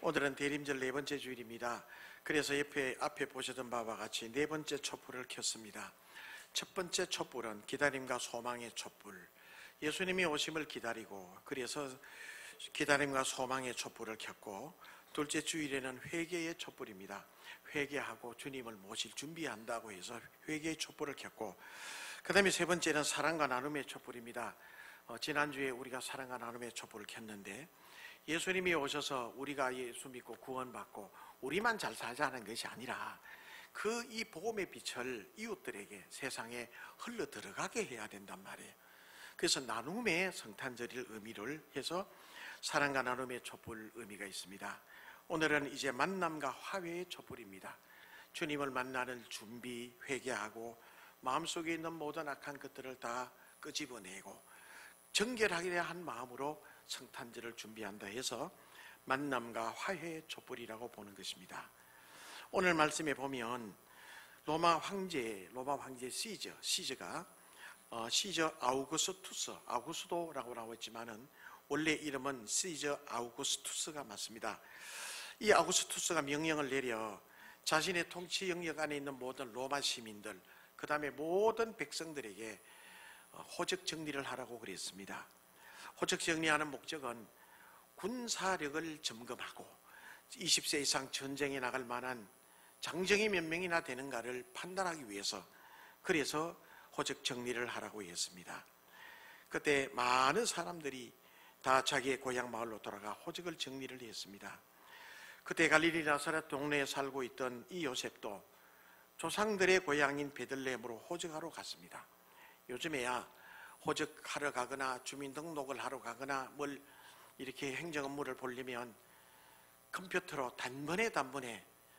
오늘은 대림절 네 번째 주일입니다. 그래서 앞에 보시던 바와 같이 네 번째 촛불을 켰습니다. 첫 번째 촛불은 기다림과 소망의 촛불. 예수님이 오심을 기다리고 그래서 기다림과 소망의 촛불을 켰고, 둘째 주일에는 회개의 촛불입니다. 회개하고 주님을 모실 준비한다고 해서 회개의 촛불을 켰고, 그 다음에 세 번째는 사랑과 나눔의 촛불입니다. 지난주에 우리가 사랑과 나눔의 촛불을 켰는데, 예수님이 오셔서 우리가 예수 믿고 구원받고 우리만 잘 살자는 것이 아니라 이 복음의 빛을 이웃들에게 세상에 흘러 들어가게 해야 된단 말이에요. 그래서 나눔의 성탄절일 의미를 해서 사랑과 나눔의 촛불 의미가 있습니다. 오늘은 이제 만남과 화해의 촛불입니다. 주님을 만나는 준비, 회개하고 마음속에 있는 모든 악한 것들을 다 끄집어내고 정결하게 한 마음으로 성탄절을 준비한다 해서 만남과 화해의 촛불이라고 보는 것입니다. 오늘 말씀에 보면 로마 황제 시저가 시저 아우구스토라고 나와 있지만은 원래 이름은 시저 아우구스투스가 맞습니다. 이 아우구스투스가 명령을 내려 자신의 통치 영역 안에 있는 모든 로마 시민들, 그 다음에 모든 백성들에게 호적 정리를 하라고 그랬습니다. 호적 정리하는 목적은 군사력을 점검하고 20세 이상 전쟁에 나갈 만한 장정이 몇 명이나 되는가를 판단하기 위해서, 그래서 호적 정리를 하라고 했습니다. 그때 많은 사람들이 다 자기의 고향 마을로 돌아가 호적을 정리를 했습니다. 그때 갈릴리 나사렛 동네에 살고 있던 이 요셉도 조상들의 고향인 베들레헴으로 호적하러 갔습니다. 요즘에야 호적하러 가거나 주민등록을 하러 가거나 뭘 이렇게 행정 업무를 보려면 컴퓨터로 단번에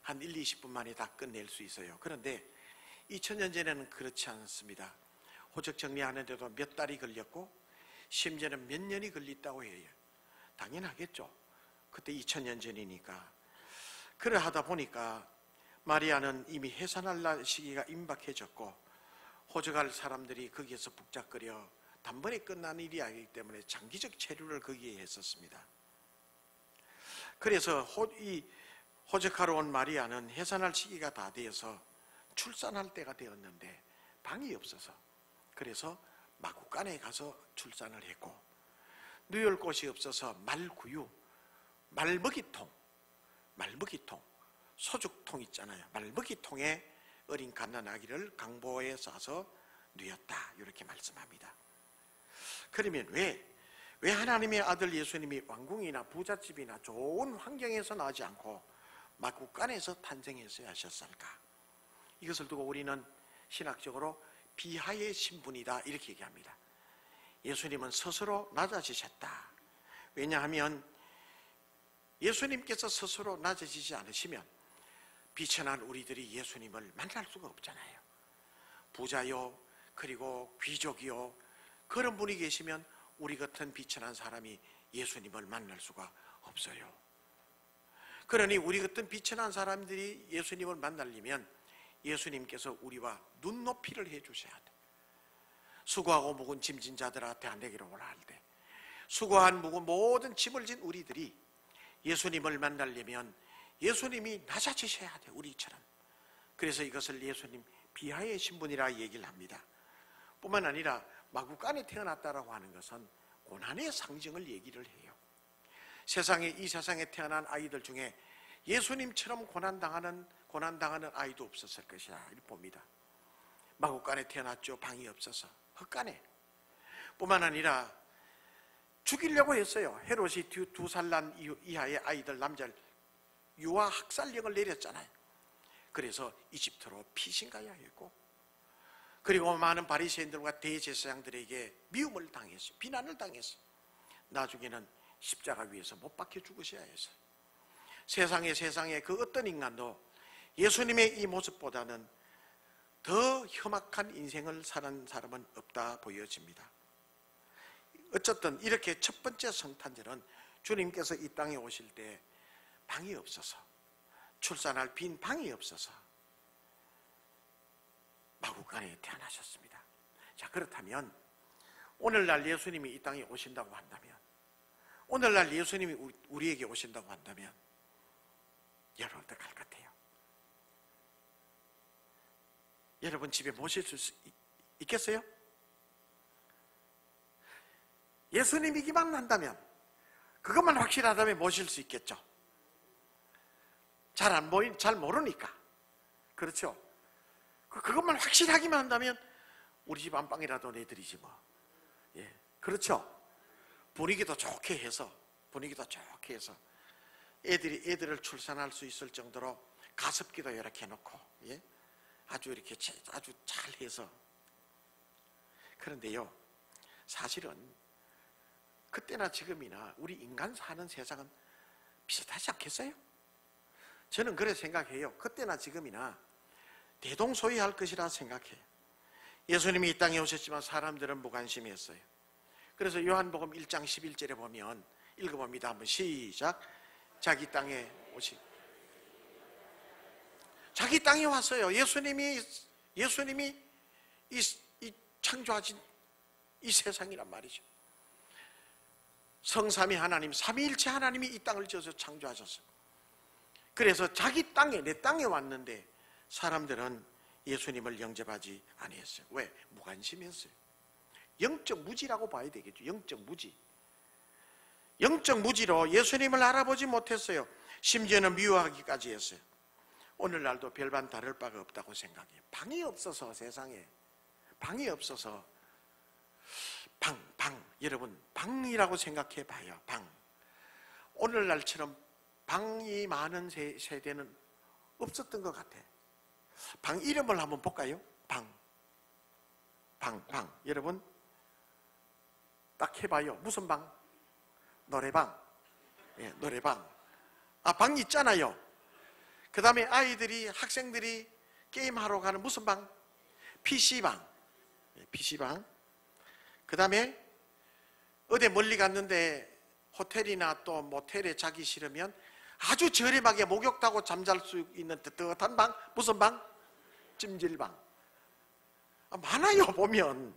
한 1, 20분 만에 다 끝낼 수 있어요. 그런데 2000년 전에는 그렇지 않습니다. 호적 정리하는데도 몇 달이 걸렸고 심지어는 몇 년이 걸렸다고 해요. 당연하겠죠. 그때 2000년 전이니까. 그러하다 보니까 마리아는 이미 해산할 시기가 임박해졌고 호적할 사람들이 거기에서 북적거려 단번에 끝난 일이 아니기 때문에 장기적 체류를 거기에 했었습니다. 그래서 이 호적하러 온 마리아는 해산할 시기가 다 되어서 출산할 때가 되었는데 방이 없어서, 그래서 마구간에 가서 출산을 했고, 누울 곳이 없어서 말구유, 말먹이통, 소죽통 있잖아요. 말먹이통에 어린 갓난아기를 강보에 싸서 누였다, 이렇게 말씀합니다. 그러면 왜 하나님의 아들 예수님이 왕궁이나 부잣집이나 좋은 환경에서 나지 않고 마구간에서 탄생했어야 하셨을까? 이것을 두고 우리는 신학적으로 비하의 신분이다, 이렇게 얘기합니다. 예수님은 스스로 낮아지셨다. 왜냐하면 예수님께서 스스로 낮아지지 않으시면 비천한 우리들이 예수님을 만날 수가 없잖아요. 부자요, 그리고 귀족이요, 그런 분이 계시면 우리 같은 비천한 사람이 예수님을 만날 수가 없어요. 그러니 우리 같은 비천한 사람들이 예수님을 만나려면 예수님께서 우리와 눈높이를 해주셔야 돼. 수고하고 무거운 짐진 자들한테 내게로 오라 할 때, 수고한 무거운 모든 짐을 진 우리들이 예수님을 만나려면 예수님이 낮아지셔야 돼, 우리처럼. 그래서 이것을 예수님 비하의 신분이라 얘기를 합니다. 뿐만 아니라 마구간에 태어났다라고 하는 것은 고난의 상징을 얘기를 해요. 이 세상에 태어난 아이들 중에 예수님처럼 고난당하는 아이도 없었을 것이라 봅니다. 마구간에 태어났죠. 방이 없어서 헛간에. 뿐만 아니라 죽이려고 했어요. 헤롯이 2살 난 이하의 아이들 남자를 유아 학살령을 내렸잖아요. 그래서 이집트로 피신가야 했고, 그리고 많은 바리새인들과 대제사장들에게 미움을 당했어요. 비난을 당했어요. 나중에는 십자가 위에서 못 박혀 죽으셔야 했어요. 세상에 그 어떤 인간도 예수님의 이 모습보다는 더 험악한 인생을 사는 사람은 없다 보여집니다. 어쨌든 이렇게 첫 번째 성탄절은 주님께서 이 땅에 오실 때 방이 없어서, 출산할 빈 방이 없어서 마구간에 태어나셨습니다. 자, 그렇다면 오늘날 예수님이 이 땅에 오신다고 한다면, 오늘날 예수님이 우리에게 오신다고 한다면 여러분 어떡할 것 같아요? 여러분 집에 모실 수 있겠어요? 예수님이기만 한다면, 그것만 확실하다면 모실 수 있겠죠. 잘 모르니까. 그렇죠? 그것만 확실하기만 한다면 우리 집 안방이라도 내드리지 뭐. 예, 그렇죠? 분위기도 좋게 해서 애들을 출산할 수 있을 정도로 가습기도 이렇게 해놓고, 예? 아주 잘 해서. 그런데요, 사실은 그때나 지금이나 우리 인간 사는 세상은 비슷하지 않겠어요? 저는 그래 생각해요. 그때나 지금이나 대동소이할 것이라 생각해요. 예수님이 이 땅에 오셨지만 사람들은 무관심했어요. 그래서 요한복음 1장 11절에 보면, 읽어봅니다. 한번 시작. 자기 땅에 왔어요. 예수님이 이 창조하신 이 세상이란 말이죠. 성삼위 하나님, 삼위일체 하나님이 이 땅을 지어서 창조하셨어요. 그래서 자기 땅에, 내 땅에 왔는데 사람들은 예수님을 영접하지 아니했어요. 왜? 무관심했어요. 영적 무지라고 봐야 되겠죠. 영적 무지. 영적 무지로 예수님을 알아보지 못했어요. 심지어는 미워하기까지 했어요. 오늘날도 별반 다를 바가 없다고 생각해요. 방이 없어서, 세상에 방이 없어서, 여러분 방이라고 생각해 봐요. 방. 오늘날처럼 방이 많은 세대는 없었던 것 같아. 방 이름을 한번 볼까요? 방. 여러분 딱 해봐요. 무슨 방? 노래방. 예, 노래방. 방 있잖아요. 그 다음에 학생들이 게임하러 가는 무슨 방? PC방. PC방. 그 다음에 어디 멀리 갔는데 호텔이나 또 모텔에 자기 싫으면 아주 저렴하게 목욕 타고 잠잘 수 있는 뜨뜻한 방. 무슨 방? 찜질방. 많아요. 보면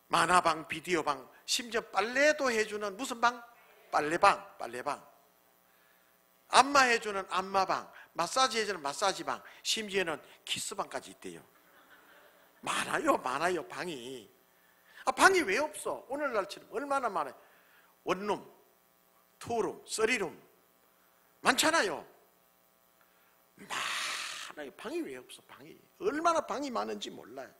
만화방, 비디오방, 심지어 빨래도 해주는 무슨 방? 빨래방. 안마해주는 안마방, 마사지 해주는 마사지방, 심지어는 키스방까지 있대요. 많아요. 방이. 방이 왜 없어? 오늘날처럼 얼마나 많아요. 원룸, 투룸, 쓰리룸 많잖아요. 많아요. 방이 왜 없어? 방이 얼마나 방이 많은지 몰라요.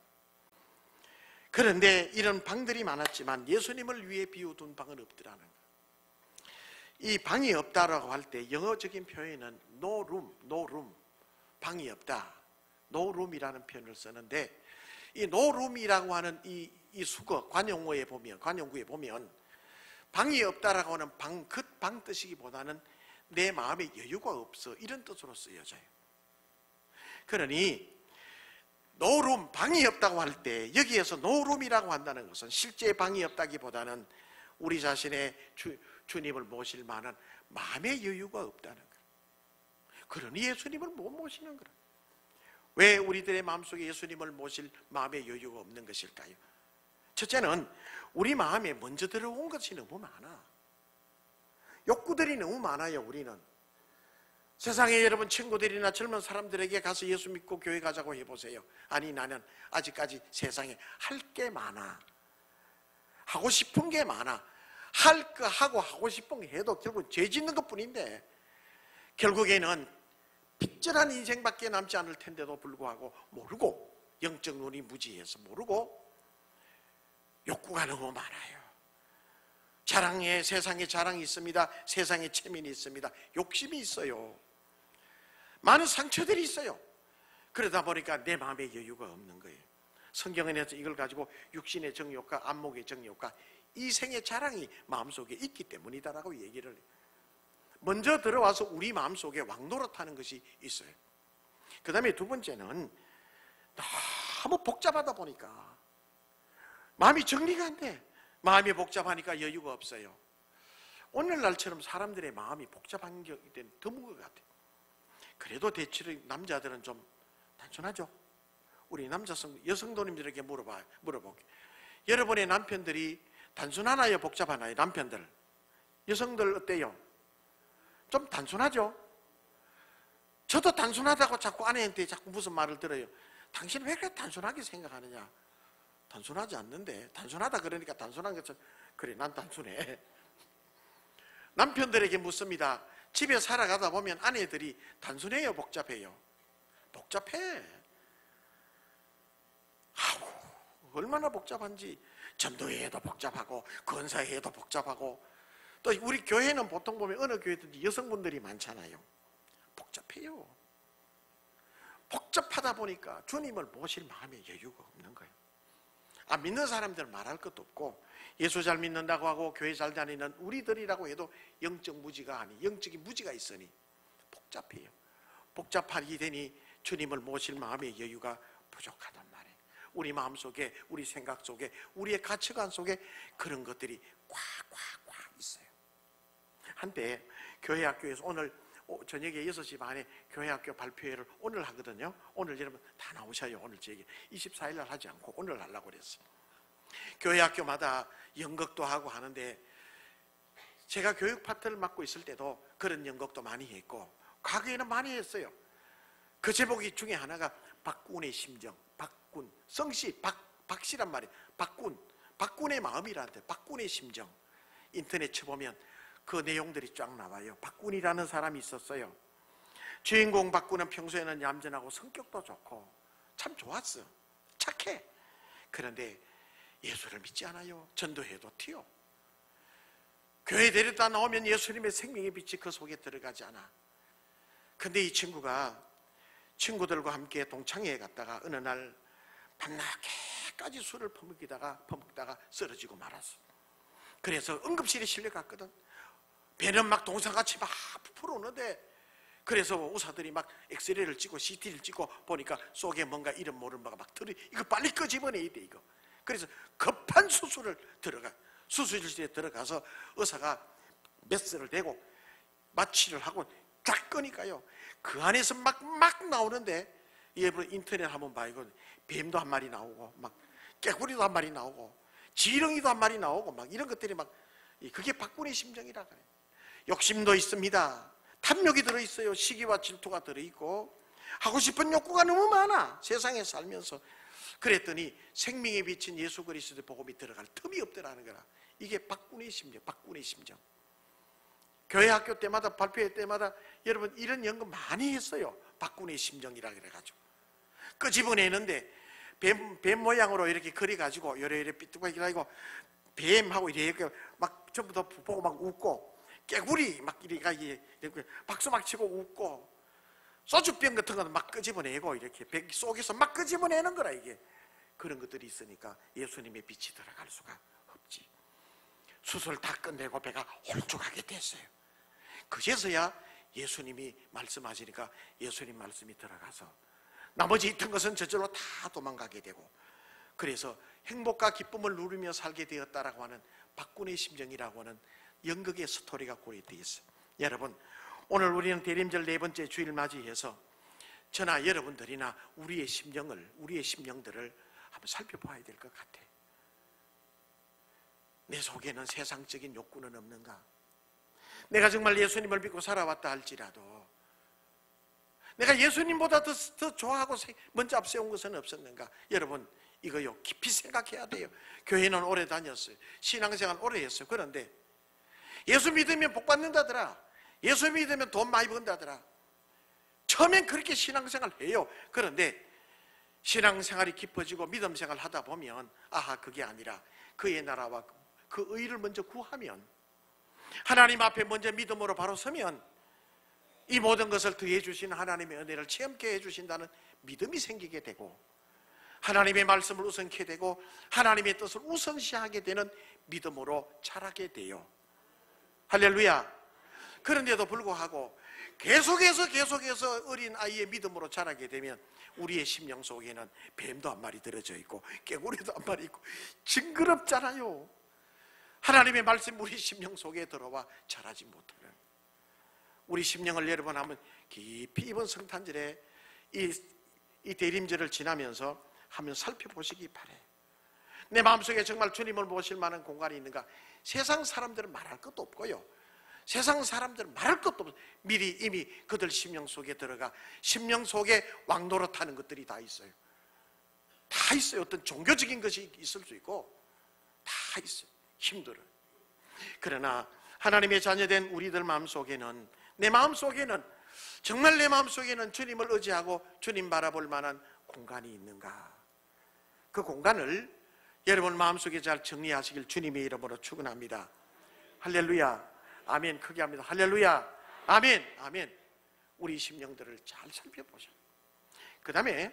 그런데 이런 방들이 많았지만 예수님을 위해 비워둔 방은 없더라는 거예요. 이 방이 없다라고 할 때 영어적인 표현은 no room, 방이 없다, no room이라는 표현을 쓰는데, 이 no room이라고 하는 이 수거 관용구에 보면 방이 없다라고 하는 방 뜻이기보다는 내 마음에 여유가 없어, 이런 뜻으로 쓰여져요. 그러니 no room, 방이 없다고 할 때 여기에서 no room이라고 한다는 것은 실제 방이 없다기보다는 우리 자신의 주님을 모실 만한 마음의 여유가 없다는 거예요. 그러니 예수님을 못 모시는 거예요. 왜 우리들의 마음속에 예수님을 모실 마음의 여유가 없는 것일까요? 첫째는 우리 마음에 먼저 들어온 것이 너무 많아. 욕구들이 너무 많아요. 우리는 세상에 여러분 친구들이나 젊은 사람들에게 가서 예수 믿고 교회 가자고 해보세요. 아니, 나는 아직까지 세상에 할 게 많아, 하고 싶은 게 많아. 할 거 하고 싶은 거 해도 결국 죄 짓는 것 뿐인데 결국에는 빗절한 인생밖에 남지 않을 텐데도 불구하고 모르고, 영적 눈이 무지해서 모르고 욕구가 너무 많아요. 세상에 자랑이 있습니다. 세상에 체면이 있습니다. 욕심이 있어요. 많은 상처들이 있어요. 그러다 보니까 내 마음에 여유가 없는 거예요. 성경에서 이걸 가지고 육신의 정욕과 안목의 정욕과 이생의 자랑이 마음속에 있기 때문이다라고 얘기를 해요. 먼저 들어와서 우리 마음속에 왕노릇하는 것이 있어요. 그 다음에 두 번째는 너무 복잡하다 보니까 마음이 정리가 안 돼. 마음이 복잡하니까 여유가 없어요. 오늘날처럼 사람들의 마음이 복잡한 게 드문 것 같아요. 그래도 대체로 남자들은 좀 단순하죠. 우리 여성도님들에게 물어볼게요. 여러분의 남편들이 단순하나요? 복잡하나요? 남편들, 여성들 어때요? 좀 단순하죠? 저도 단순하다고 자꾸 아내한테 자꾸 무슨 말을 들어요. 당신은 왜 그렇게 단순하게 생각하느냐? 단순하지 않는데. 단순하다 그러니까 단순한 것처럼. 그래, 난 단순해. 남편들에게 묻습니다. 집에 살아가다 보면 아내들이 단순해요, 복잡해요? 복잡해. 아우, 얼마나 복잡한지. 전도회에도 복잡하고 건사회에도 복잡하고, 또 우리 교회는 보통 보면 어느 교회든지 여성분들이 많잖아요. 복잡해요. 복잡하다 보니까 주님을 모실 마음에 여유가 없는 거예요. 믿는 사람들은 말할 것도 없고, 예수 잘 믿는다고 하고 교회 잘 다니는 우리들이라고 해도 영적인 무지가 있으니 복잡해요. 복잡하게 되니 주님을 모실 마음의 여유가 부족하단 말이에요. 우리 마음속에, 우리 생각 속에, 우리의 가치관 속에 그런 것들이 꽉 있어요. 한때 교회 학교에서 오늘 저녁에 6시 반에 교회 학교 발표회를 오늘 하거든요. 오늘 여러분 다 나오셔요. 오늘 저에게 24일 날 하지 않고 오늘 하려고 그랬어요. 교회 학교마다 연극도 하고 하는데, 제가 교육 파트를 맡고 있을 때도 그런 연극도 많이 했고 과거에는 많이 했어요. 그 제목이 중에 하나가 박군의 심정. 박군, 성씨 박씨란 말이에요. 박군의 마음이라는데, 박군의 심정. 인터넷 쳐보면 그 내용들이 쫙 나와요. 박군이라는 사람이 있었어요. 주인공 박군은 평소에는 얌전하고 성격도 좋고 참 좋았어. 착해. 그런데 예수를 믿지 않아요. 전도해도 튀어. 교회 데려다 나오면 예수님의 생명의 빛이 그 속에 들어가지 않아. 근데 이 친구가 친구들과 함께 동창회에 갔다가 어느 날 밤낮게까지 술을 퍼먹다가 쓰러지고 말았어. 그래서 응급실에 실려갔거든. 배는 막 동상같이 막 부풀어 오는데, 그래서 의사들이 막 엑스레이를 찍고 CT를 찍고 보니까 속에 뭔가 이름 모르는 뭐가 막 들어. 이거 빨리 끄집어내야 돼 이거. 그래서 급한 수술실에 들어가서 의사가 메스를 대고 마취를 하고 쫙 끄니까요, 그 안에서 막 나오는데, 여러분 인터넷 한번 봐. 이거 뱀도 한 마리 나오고 막 깨구리도 한 마리 나오고 지렁이도 한 마리 나오고 막 이런 것들이 막, 그게 박군의 심정이라 그래요. 욕심도 있습니다. 탐욕이 들어있어요. 시기와 질투가 들어있고 하고 싶은 욕구가 너무 많아, 세상에 살면서. 그랬더니 생명에 비친 예수 그리스도의 복음이 들어갈 틈이 없더라는 거라. 이게 박군의 심정. 교회 학교 때마다, 발표회 때마다 여러분 이런 연극 많이 했어요. 박군의 심정이라 그래가지고 끄집어내는데 뱀 모양으로 이렇게 그려가지고 요래 삐뚤하게 하고 뱀하고 이렇게 막 전부 다 보고 막 웃고, 깨구리 막 이렇게 박수 막 치고 웃고, 소주병 같은 거는 막 끄집어내고 이렇게 배 속에서 막 끄집어내는 거라. 이게 그런 것들이 있으니까 예수님의 빛이 들어갈 수가 없지. 수술 다 끝내고 배가 홀쭉하게 됐어요. 그제서야 예수님이 말씀하시니까 예수님 말씀이 들어가서 나머지 있던 것은 저절로 다 도망가게 되고, 그래서 행복과 기쁨을 누리며 살게 되었다라고 하는 박군의 심정이라고 하는 연극의 스토리가 고려되어 있어요. 여러분, 오늘 우리는 대림절 4번째 주일 맞이해서 저나 여러분들이나 우리의 심령들을 한번 살펴봐야 될 것 같아. 내 속에는 세상적인 욕구는 없는가? 내가 정말 예수님을 믿고 살아왔다 할지라도 내가 예수님보다 더 좋아하고 먼저 앞세운 것은 없었는가? 여러분, 이거요 깊이 생각해야 돼요. 교회는 오래 다녔어요. 신앙생활 오래 했어요. 그런데 예수 믿으면 복 받는다더라, 예수 믿으면 돈 많이 번다더라. 처음엔 그렇게 신앙생활 해요. 그런데 신앙생활이 깊어지고 믿음생활 하다 보면 그게 아니라 그의 나라와 그 의를 먼저 구하면, 하나님 앞에 먼저 믿음으로 바로 서면 이 모든 것을 더해 주신 하나님의 은혜를 체험케 해주신다는 믿음이 생기게 되고, 하나님의 말씀을 우선케 되고 하나님의 뜻을 우선시하게 되는 믿음으로 자라게 돼요. 할렐루야. 그런데도 불구하고 계속해서 어린 아이의 믿음으로 자라게 되면 우리의 심령 속에는 뱀도 한 마리 들어져 있고 깨구리도 한 마리 있고 징그럽잖아요. 하나님의 말씀 우리 심령 속에 들어와 자라지 못하는, 우리 심령을 여러분 한번 깊이 이번 성탄절에 이 대림절을 지나면서 한번 살펴보시기 바라요. 내 마음속에 정말 주님을 모실 만한 공간이 있는가? 세상 사람들은 말할 것도 없고요, 세상 사람들은 말할 것도 없어. 미리 이미 그들 심령 속에 들어가 심령 속에 왕노릇하는 것들이 다 있어요. 다 있어요. 어떤 종교적인 것이 있을 수 있고 다 있어요. 힘들어요. 그러나 하나님의 자녀된 우리들 마음속에는, 내 마음속에는, 정말 내 마음속에는 주님을 의지하고 주님 바라볼 만한 공간이 있는가? 그 공간을 여러분 마음속에 잘 정리하시길 주님의 이름으로 축원합니다. 할렐루야. 아멘. 크게 합니다. 할렐루야. 아멘. 아멘. 우리 심령들을 잘 살펴보셔. 그 다음에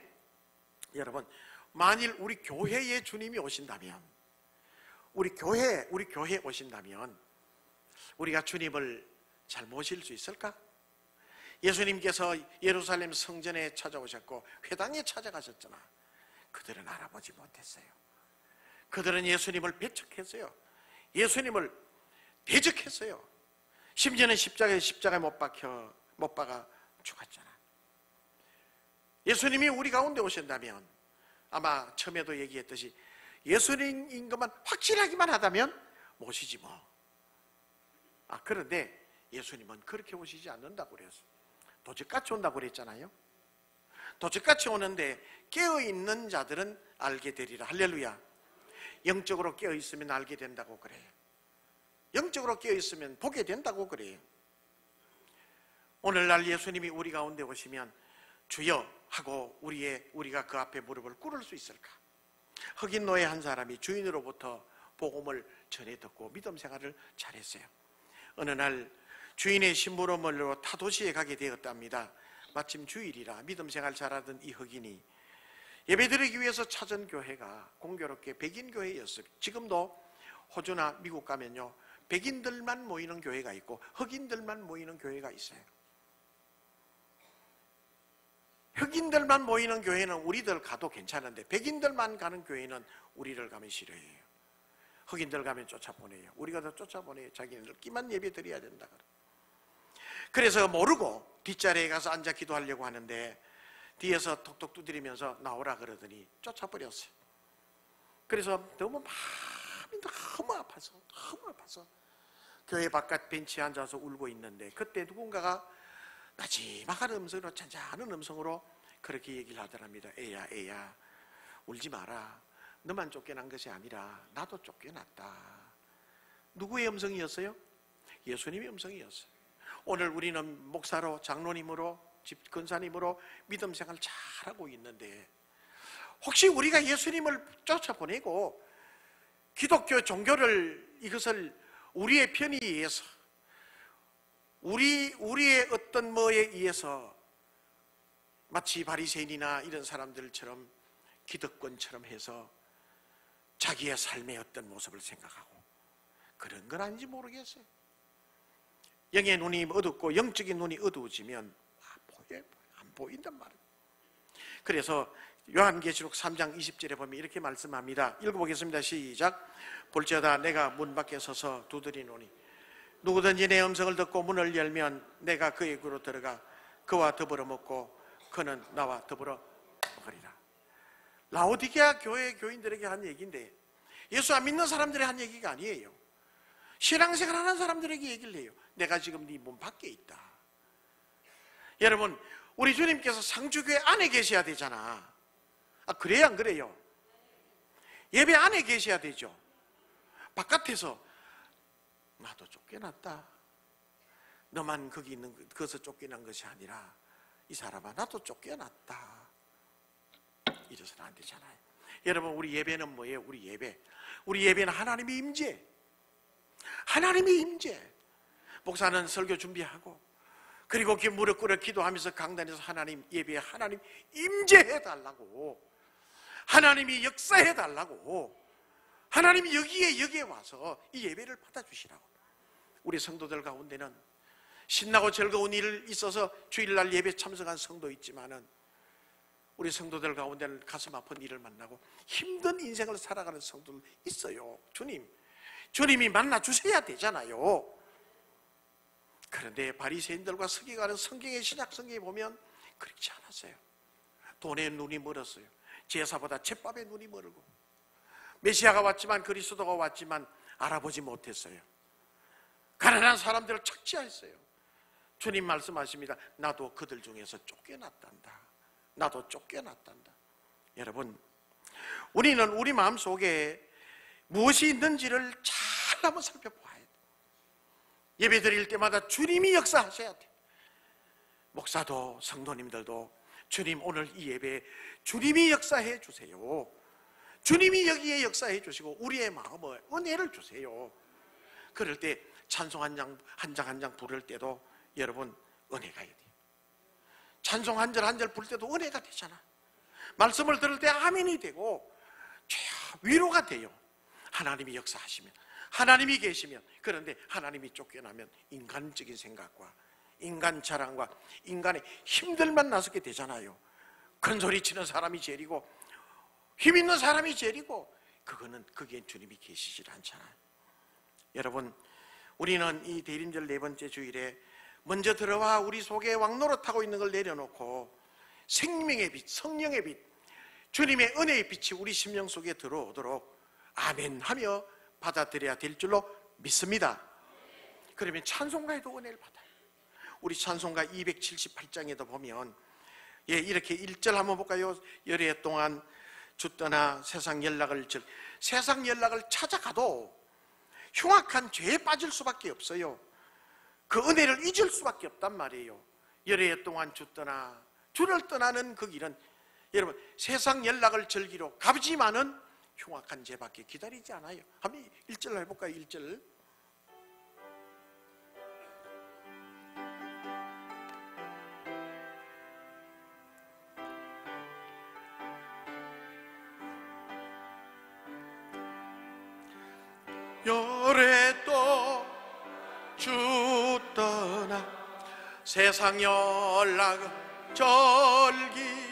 여러분, 만일 우리 교회에 주님이 오신다면, 우리 교회에 오신다면 우리가 주님을 잘 모실 수 있을까? 예수님께서 예루살렘 성전에 찾아오셨고 회당에 찾아가셨잖아. 그들은 알아보지 못했어요. 그들은 예수님을 배척했어요. 예수님을 대적했어요. 심지어는 십자가에 못 박아 죽었잖아. 예수님이 우리 가운데 오신다면 아마 처음에도 얘기했듯이 예수님인 것만 확실하기만 하다면 모시지 뭐. 그런데 예수님은 그렇게 오시지 않는다고 그랬어요. 도적같이 온다고 그랬잖아요. 도적같이 오는데 깨어있는 자들은 알게 되리라. 할렐루야. 영적으로 깨어있으면 알게 된다고 그래요. 영적으로 깨어있으면 보게 된다고 그래요. 오늘날 예수님이 우리 가운데 오시면 주여 하고 우리가 그 앞에 무릎을 꿇을 수 있을까? 흑인 노예 한 사람이 주인으로부터 복음을 전해 듣고 믿음 생활을 잘했어요. 어느 날 주인의 심부름으로 타 도시에 가게 되었답니다. 마침 주일이라 믿음 생활 잘하던 이 흑인이 예배드리기 위해서 찾은 교회가 공교롭게 백인 교회였어요. 지금도 호주나 미국 가면요, 백인들만 모이는 교회가 있고 흑인들만 모이는 교회가 있어요. 흑인들만 모이는 교회는 우리들 가도 괜찮은데 백인들만 가는 교회는 우리를 가면 싫어해요. 흑인들 가면 쫓아보내요. 우리가 더 쫓아보내요. 자기네들 끼만 예배 드려야 된다. 그래서 모르고 뒷자리에 가서 앉아 기도하려고 하는데 뒤에서 톡톡 두드리면서 나오라 그러더니 쫓아버렸어요. 그래서 너무 마음이 너무 아파서 교회 바깥 벤치에 앉아서 울고 있는데 그때 누군가가 마지막한 음성으로, 잔잔한 음성으로 그렇게 얘기를 하더랍니다. 애야 울지 마라. 너만 쫓겨난 것이 아니라 나도 쫓겨났다. 누구의 음성이었어요? 예수님의 음성이었어요. 오늘 우리는 목사로, 장로님으로, 집 근사님으로 믿음 생활 잘하고 있는데 혹시 우리가 예수님을 쫓아보내고 기독교 종교를, 이것을 우리의 편의에 의해서, 우리의 어떤 뭐에 의해서 마치 바리새인이나 이런 사람들처럼 기득권처럼 해서 자기의 삶의 어떤 모습을 생각하고 그런 건 아닌지 모르겠어요. 영의 눈이 어둡고 영적인 눈이 어두워지면 안 보인단 말이에요. 그래서 요한계시록 3장 20절에 보면 이렇게 말씀합니다. 읽어보겠습니다. 시작. 볼지어다 내가 문 밖에 서서 두드리노니 누구든지 내 음성을 듣고 문을 열면 내가 그의 귀로 들어가 그와 더불어 먹고 그는 나와 더불어 먹으리라. 라오디게아 교회 교인들에게 한 얘기인데 예수 안 믿는 사람들이 한 얘기가 아니에요. 신앙생활 하는 사람들에게 얘기를 해요. 내가 지금 네 문 밖에 있다. 여러분, 우리 주님께서 상주교회 안에 계셔야 되잖아. 그래요 안 그래요? 예배 안에 계셔야 되죠. 바깥에서 나도 쫓겨났다. 너만 거기 있는 거기서 쫓겨난 것이 아니라 이 사람아 나도 쫓겨났다. 이래서는 안 되잖아요. 여러분, 우리 예배는 뭐예요? 우리 예배는 하나님의 임재. 하나님의 임재. 목사는 설교 준비하고 그리고 무릎 꿇어 기도하면서 강단에서 하나님 예배에 하나님 임재해 달라고, 하나님이 역사해 달라고, 하나님이 여기에 와서 이 예배를 받아주시라고. 우리 성도들 가운데는 신나고 즐거운 일 있어서 주일날 예배 참석한 성도 있지만은 우리 성도들 가운데는 가슴 아픈 일을 만나고 힘든 인생을 살아가는 성도들 있어요. 주님이 만나 주셔야 되잖아요. 그런데 바리새인들과 서기관은 성경의 신약 성경에 보면 그렇지 않았어요. 돈에 눈이 멀었어요. 제사보다 쳇밥에 눈이 멀고 메시아가 왔지만, 그리스도가 왔지만 알아보지 못했어요. 가난한 사람들을 착취했어요. 주님 말씀하십니다. 나도 그들 중에서 쫓겨났단다. 나도 쫓겨났단다. 여러분, 우리는 우리 마음속에 무엇이 있는지를 잘 한번 살펴봐야 돼요. 예배 드릴 때마다 주님이 역사하셔야 돼요. 목사도 성도님들도 주님, 오늘 이 예배에 주님이 역사해 주세요. 주님이 여기에 역사해 주시고 우리의 마음에 은혜를 주세요. 그럴 때 찬송 한 장 부를 때도 여러분 은혜가 돼요. 찬송 한 절 부를 때도 은혜가 되잖아. 말씀을 들을 때 아멘이 되고 위로가 돼요. 하나님이 역사하시면, 하나님이 계시면. 그런데 하나님이 쫓겨나면 인간적인 생각과 인간 자랑과 인간의 힘들만 나서게 되잖아요. 큰 소리 치는 사람이 제일이고 힘 있는 사람이 제일이고, 그게 주님이 계시질 않잖아요. 여러분, 우리는 이 대림절 4번째 주일에 먼저 들어와 우리 속에 왕노릇하고 있는 걸 내려놓고 생명의 빛, 성령의 빛, 주님의 은혜의 빛이 우리 심령 속에 들어오도록 아멘 하며 받아들여야 될 줄로 믿습니다. 그러면 찬송가에도 은혜를 받아요. 우리 찬송가 278장에도 보면 이렇게 1절 한번 볼까요? 열애 동안 주 떠나 세상 연락을 찾아가도 흉악한 죄에 빠질 수밖에 없어요. 그 은혜를 잊을 수밖에 없단 말이에요. 열애 동안 주 떠나, 주를 떠나는 그 길은 여러분 세상 연락을 즐기러 가지만은 흉악한 죄밖에 기다리지 않아요. 한번 1절로 해볼까요? 1절. 열애도 주 떠나 세상 연락을 즐기고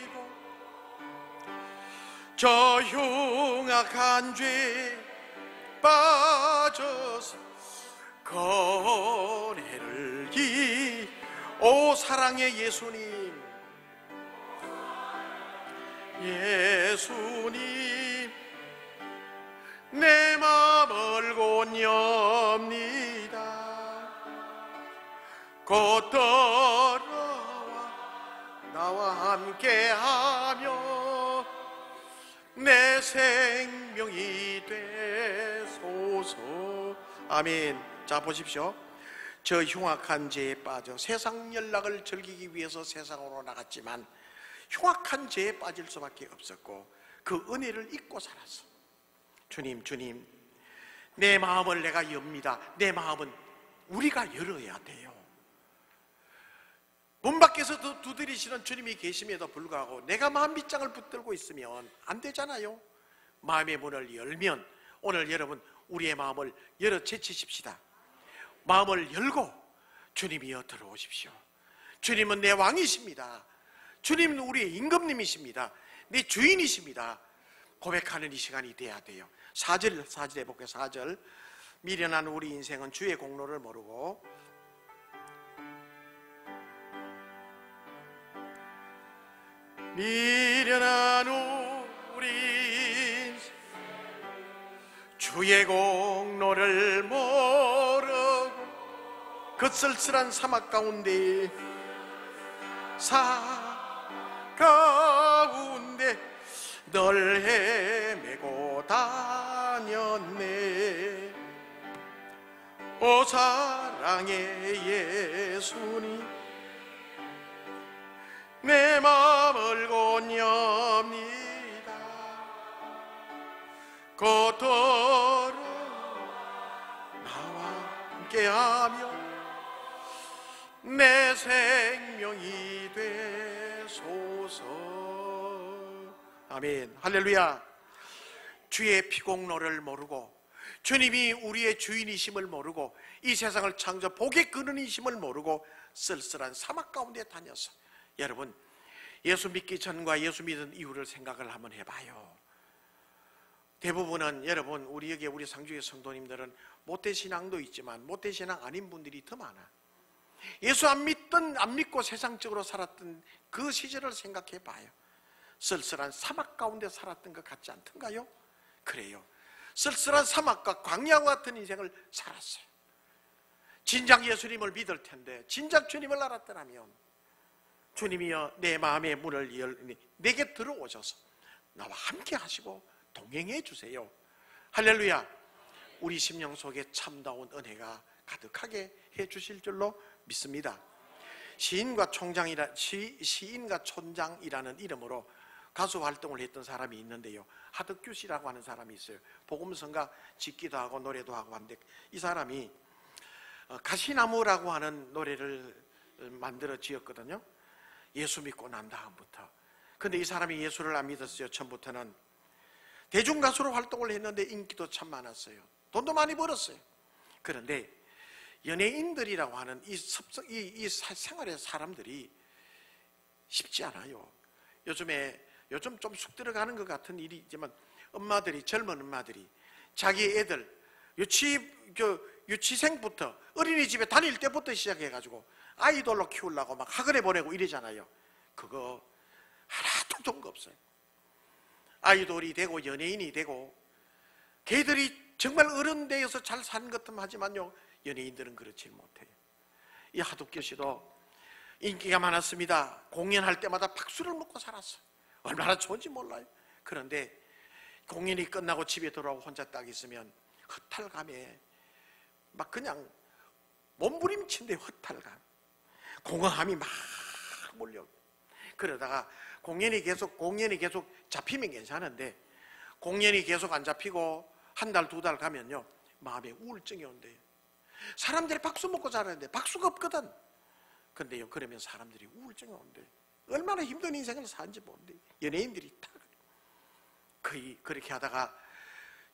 저 흉악한 죄 빠져서 거리를 오 사랑의 예수님, 예수님 내 맘을 곧 엽니다. 곧 따라와 나와 함께하며 내 생명이 되소서. 아멘. 자, 보십시오. 저 흉악한 죄에 빠져 세상 연락을 즐기기 위해서 세상으로 나갔지만 흉악한 죄에 빠질 수밖에 없었고 그 은혜를 잊고 살았어. 주님, 내 마음을 내가 엽니다. 내 마음은 우리가 열어야 돼요. 문 밖에서 두드리시는 주님이 계심에도 불구하고 내가 마음 밑장을 붙들고 있으면 안 되잖아요. 마음의 문을 열면, 오늘 여러분 우리의 마음을 열어 제치십시다. 마음을 열고 주님이여 들어오십시오. 주님은 내 왕이십니다. 주님은 우리의 임금님이십니다. 내 주인이십니다. 고백하는 이 시간이 돼야 돼요. 4절 해볼게요. 4절. 미련한 우리 인생은 주의 공로를 모르고 미련한 우리 인생 주의 공로를 모르고 그 쓸쓸한 사막 가운데 널 헤매고 다녔네. 오 사랑의 예수님 내 맘을 곧 엽니다. 곧 돌아 나와 함께하며 내 생명이 되소서. 아멘. 할렐루야. 주의 피공로를 모르고 주님이 우리의 주인이심을 모르고 이 세상을 창조 복의 근원이심을 모르고 쓸쓸한 사막 가운데 다녀서, 여러분 예수 믿기 전과 예수 믿은 이후를 생각을 한번 해봐요. 대부분은 여러분 우리 상주의 성도님들은 모태신앙도 있지만 모태신앙 아닌 분들이 더 많아. 예수 안 믿고 세상적으로 살았던 그 시절을 생각해 봐요. 쓸쓸한 사막 가운데 살았던 것 같지 않던가요? 그래요. 쓸쓸한 사막과 광야와 같은 인생을 살았어요. 진작 예수님을 믿을 텐데, 진작 주님을 알았더라면 주님이여 내 마음의 문을 열니 내게 들어오셔서 나와 함께 하시고 동행해 주세요. 할렐루야. 우리 심령 속에 참다운 은혜가 가득하게 해 주실 줄로 믿습니다. 시인과 촌장이라는 이름으로 가수 활동을 했던 사람이 있는데요, 하덕규 씨라고 하는 사람이 있어요. 복음성가 짓기도 하고 노래도 하고 하는데, 이 사람이 가시나무라고 하는 노래를 만들어 지었거든요, 예수 믿고 난 다음부터. 근데 이 사람이 예수를 안 믿었어요. 처음부터는 대중가수로 활동을 했는데 인기도 참 많았어요. 돈도 많이 벌었어요. 그런데 연예인들이라고 하는 이 생활의 사람들이 쉽지 않아요. 요즘 좀 쑥 들어가는 것 같은 일이지만, 젊은 엄마들이 자기 애들 유치생부터 어린이집에 다닐 때부터 시작해가지고 아이돌로 키우려고 막 학원에 보내고 이러잖아요. 그거 하나도 좋은 거 없어요. 아이돌이 되고 연예인이 되고 걔들이 정말 어른 되어서 잘 사는 것도 하지만요, 연예인들은 그렇지 못해요. 이 하덕규 씨도 인기가 많았습니다. 공연할 때마다 박수를 먹고 살았어요. 얼마나 좋은지 몰라요. 그런데 공연이 끝나고 집에 돌아오고 혼자 딱 있으면 허탈감에 막 그냥 몸부림친데 허탈감, 공허함이 막 몰려. 그러다가 공연이 계속 잡히면 괜찮은데, 공연이 계속 안 잡히고 한 달, 두 달 가면요, 마음에 우울증이 온대요. 사람들이 박수 먹고 자라는데 박수가 없거든. 근데요, 그러면 사람들이 우울증이 온대요. 얼마나 힘든 인생을 사는지 모른대요. 연예인들이 다 거의 그렇게 하다가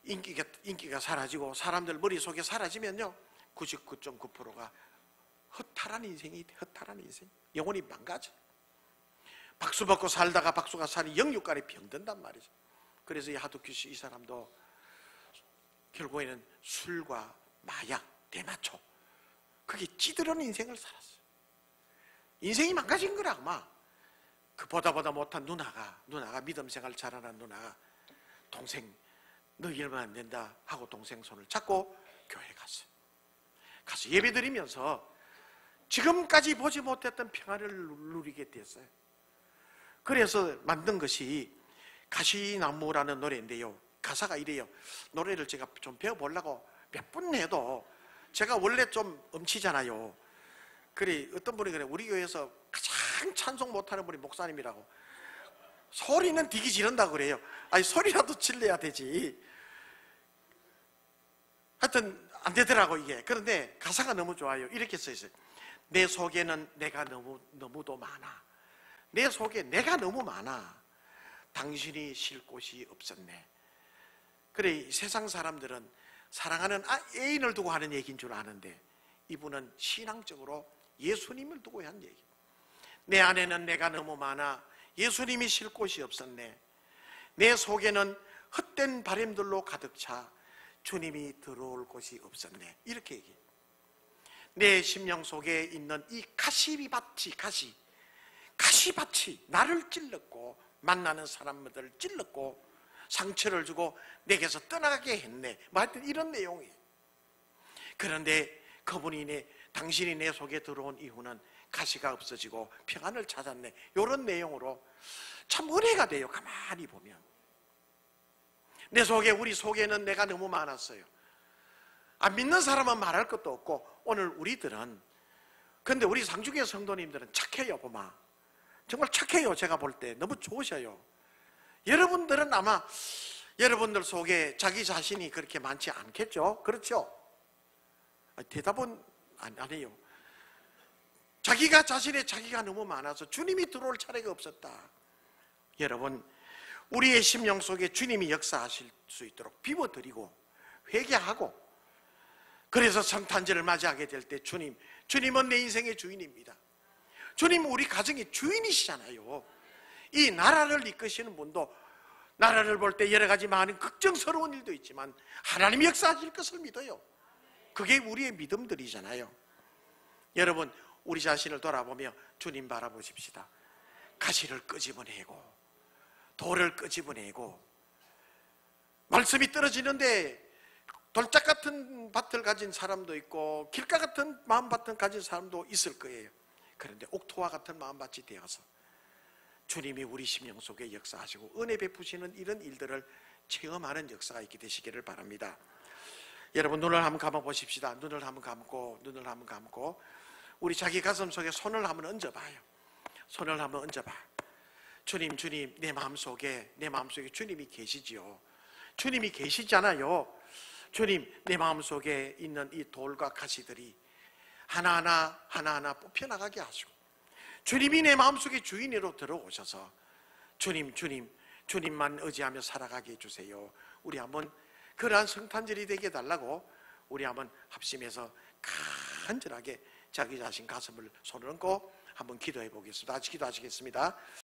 인기가 사라지고 사람들 머릿속에 사라지면요, 99.9%가 허탈한 인생이 돼. 허탈한 인생, 영혼이 망가져. 박수 받고 살다가 박수가 사니 영육간에 병든단 말이죠. 그래서 이 하덕규 씨, 이 사람도 결국에는 술과 마약, 대마초, 그게 찌들어는 인생을 살았어요. 인생이 망가진 거라고. 막 그 보다 못한 누나가 믿음 생활 잘하는 누나가, 동생 너 이러면 안 된다 하고 동생 손을 잡고 교회 갔어요. 가서 예배 드리면서 지금까지 보지 못했던 평안을 누리게 됐어요. 그래서 만든 것이 가시나무라는 노래인데요, 가사가 이래요. 노래를 제가 좀 배워보려고 몇 번 해도 제가 원래 좀 음치잖아요. 그래, 어떤 분이 그래, 우리 교회에서 가장 찬송 못하는 분이 목사님이라고. 소리는 되게 지른다고 그래요. 아니, 소리라도 질러야 되지. 하여튼 안 되더라고 이게. 그런데 가사가 너무 좋아요. 이렇게 써 있어요. 내 속에는 내가 너무도 많아. 내 속에 내가 너무 많아. 당신이 쉴 곳이 없었네. 그래, 세상 사람들은 사랑하는 애인을 두고 하는 얘기인 줄 아는데, 이분은 신앙적으로 예수님을 두고 한 얘기. 내 안에는 내가 너무 많아. 예수님이 쉴 곳이 없었네. 내 속에는 헛된 바람들로 가득 차. 주님이 들어올 곳이 없었네. 이렇게 얘기해. 내 심령 속에 있는 이 가시밭이 나를 찔렀고, 만나는 사람들을 찔렀고 상처를 주고 내게서 떠나게 했네. 뭐 하여튼 이런 내용이에요. 그런데 그분이 당신이 내 속에 들어온 이후는 가시가 없어지고 평안을 찾았네. 이런 내용으로 참 은혜가 돼요. 가만히 보면 우리 속에는 내가 너무 많았어요. 안 믿는 사람은 말할 것도 없고, 오늘 우리들은, 근데 우리 상주교회 성도님들은 착해요. 보마 정말 착해요. 제가 볼 때 너무 좋으셔요. 여러분들은 아마 여러분들 속에 자기 자신이 그렇게 많지 않겠죠? 그렇죠? 대답은 안 해요. 자기가 너무 많아서 주님이 들어올 차례가 없었다. 여러분, 우리의 심령 속에 주님이 역사하실 수 있도록 비워드리고 회개하고, 그래서 성탄절을 맞이하게 될 때 주님은 내 인생의 주인입니다. 주님은 우리 가정의 주인이시잖아요. 이 나라를 이끄시는 분도 나라를 볼 때 여러 가지 많은 걱정스러운 일도 있지만 하나님이 역사하실 것을 믿어요. 그게 우리의 믿음들이잖아요. 여러분, 우리 자신을 돌아보며 주님 바라보십시다. 가시를 끄집어내고 돌을 끄집어내고 말씀이 떨어지는데 돌짝 같은 밭을 가진 사람도 있고 길가 같은 마음밭을 가진 사람도 있을 거예요. 그런데 옥토와 같은 마음밭이 되어서 주님이 우리 심령 속에 역사하시고 은혜 베푸시는 이런 일들을 체험하는 역사가 있게 되시기를 바랍니다. 여러분, 눈을 한번 감아 보십시다. 눈을 한번 감고 우리 자기 가슴 속에 손을 한번 얹어봐요. 손을 한번 얹어봐. 주님, 내 마음속에 주님이 계시지요. 주님이 계시잖아요. 주님, 내 마음속에 있는 이 돌과 가시들이 하나하나 뽑혀나가게 하시고 주님이 내 마음속에 주인으로 들어오셔서 주님만 의지하며 살아가게 해주세요. 우리 한번 그러한 성탄절이 되게 해달라고 우리 한번 합심해서 간절하게 자기 자신 가슴을 손을 얹고 한번 기도해 보겠습니다. 같이 기도하시겠습니다.